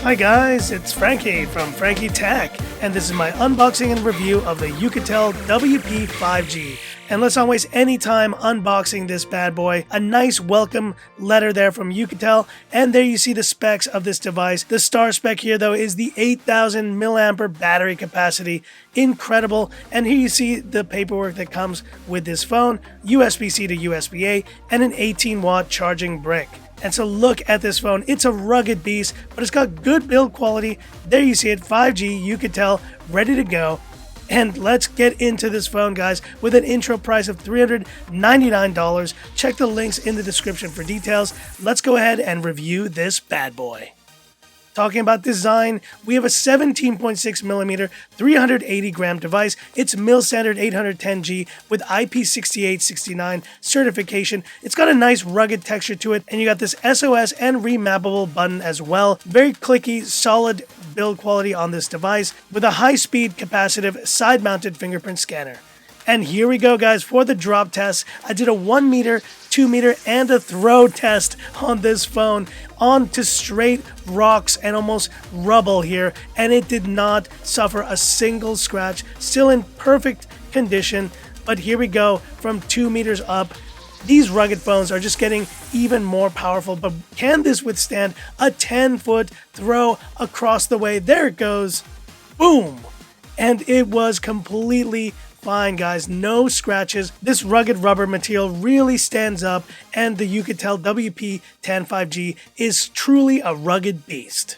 Hi guys, it's Frankie from Frankie Tech, and this is my unboxing and review of the Oukitel WP5G. And let's not waste any time unboxing this bad boy. A nice welcome letter there from Oukitel, and there you see the specs of this device. The star spec here though is the 8,000 milliampere battery capacity. Incredible. And here you see the paperwork that comes with this phone, USB-C to USB-A, and an 18-watt charging brick. And so look at this phone. It's a rugged beast, but it's got good build quality. There you see it, 5G Oukitel, ready to go. And let's get into this phone, guys, with an intro price of $399. Check the links in the description for details. Let's go ahead and review this bad boy. Talking about design, we have a 17.6mm 380 gram device. It's mil standard 810G with IP6869 certification. It's got a nice rugged texture to it, and you got this SOS and remappable button as well. Very clicky, solid build quality on this device with a high-speed capacitive side-mounted fingerprint scanner. And here we go, guys, for the drop test. I did a 1 meter, 2 meter, and a throw test on this phone onto straight rocks and almost rubble here, and it did not suffer a single scratch. Still in perfect condition, but here we go from 2 meters up. These rugged phones are just getting even more powerful, but can this withstand a 10-foot throw across the way? There it goes. Boom! And it was completely fine, guys. No scratches. This rugged rubber material really stands up, and the Oukitel WP10 5G is truly a rugged beast.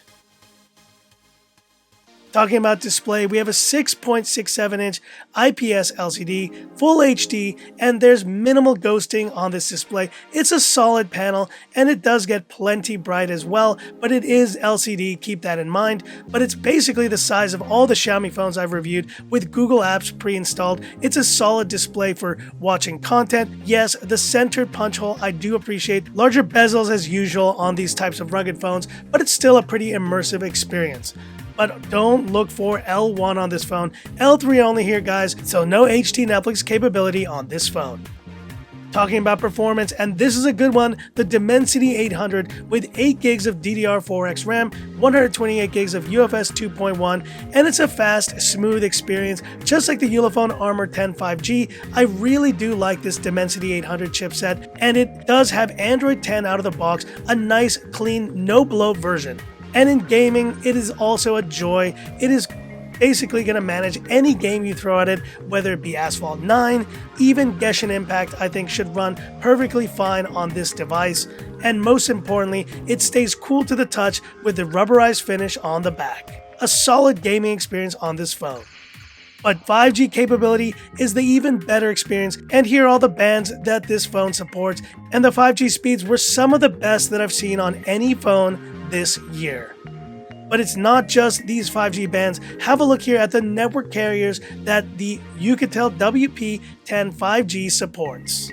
Talking about display, we have a 6.67-inch IPS LCD, full HD, and there's minimal ghosting on this display. It's a solid panel, and it does get plenty bright as well, but it is LCD, keep that in mind. But it's basically the size of all the Xiaomi phones I've reviewed with Google Apps pre-installed. It's a solid display for watching content. Yes, the centered punch hole I do appreciate. Larger bezels as usual on these types of rugged phones, but it's still a pretty immersive experience. But don't look for L1 on this phone. L3 only here, guys, so no HD Netflix capability on this phone. Talking about performance, and this is a good one, the Dimensity 800 with 8 gigs of DDR4X RAM, 128 gigs of UFS 2.1, and it's a fast, smooth experience, just like the Ulefone Armor 10 5G. I really do like this Dimensity 800 chipset, and it does have Android 10 out of the box, a nice, clean, no bloat version. And in gaming, it is also a joy. It is basically going to manage any game you throw at it, whether it be Asphalt 9, even Genshin Impact, I think should run perfectly fine on this device. And most importantly, it stays cool to the touch with the rubberized finish on the back. A solid gaming experience on this phone. But 5G capability is the even better experience, and here are all the bands that this phone supports, and the 5G speeds were some of the best that I've seen on any phone this year. But it's not just these 5G bands. Have a look here at the network carriers that the Oukitel WP10 5G supports.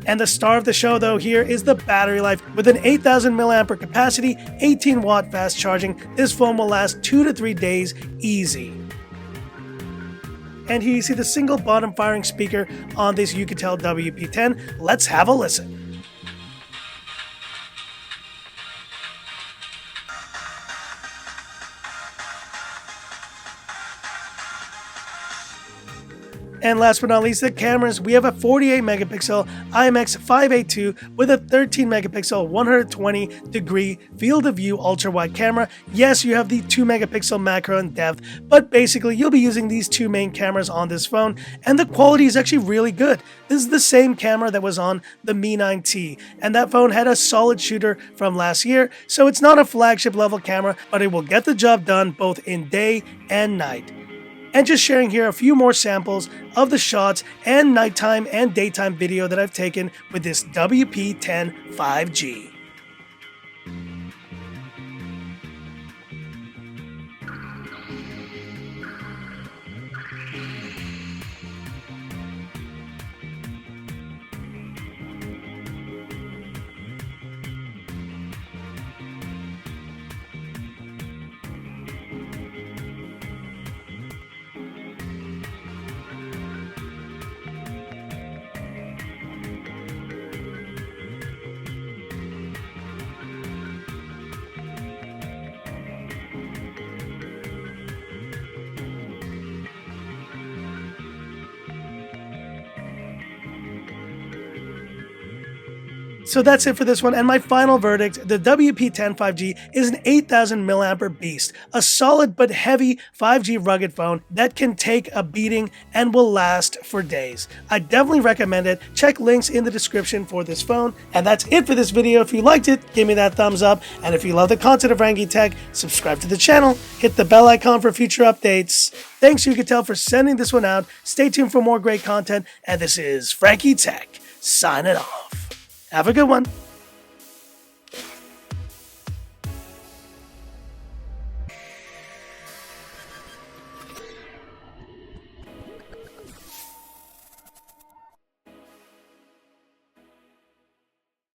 And the star of the show though here is the battery life. With an 8,000 milliampere capacity, 18-watt fast charging, this phone will last 2 to 3 days easy. And here you see the single bottom firing speaker on this Oukitel WP10. Let's have a listen. And last but not least, the cameras. We have a 48 megapixel IMX582 with a 13 megapixel 120 degree field of view ultra wide camera. Yes, you have the 2 megapixel macro and depth, but basically you'll be using these two main cameras on this phone, and the quality is actually really good. This is the same camera that was on the Mi 9T, and that phone had a solid shooter from last year, so it's not a flagship level camera, but it will get the job done both in day and night. And just sharing here a few more samples of the shots and nighttime and daytime video that I've taken with this WP10 5G. So that's it for this one, and my final verdict, the WP10 5G is an 8000 mAh beast, a solid but heavy 5G rugged phone that can take a beating and will last for days. I definitely recommend it. Check links in the description for this phone, and that's it for this video. If you liked it, give me that thumbs up, and if you love the content of Frankie Tech, subscribe to the channel, hit the bell icon for future updates. Thanks Oukitel for sending this one out. Stay tuned for more great content, and this is Frankie Tech signing off. Have a good one.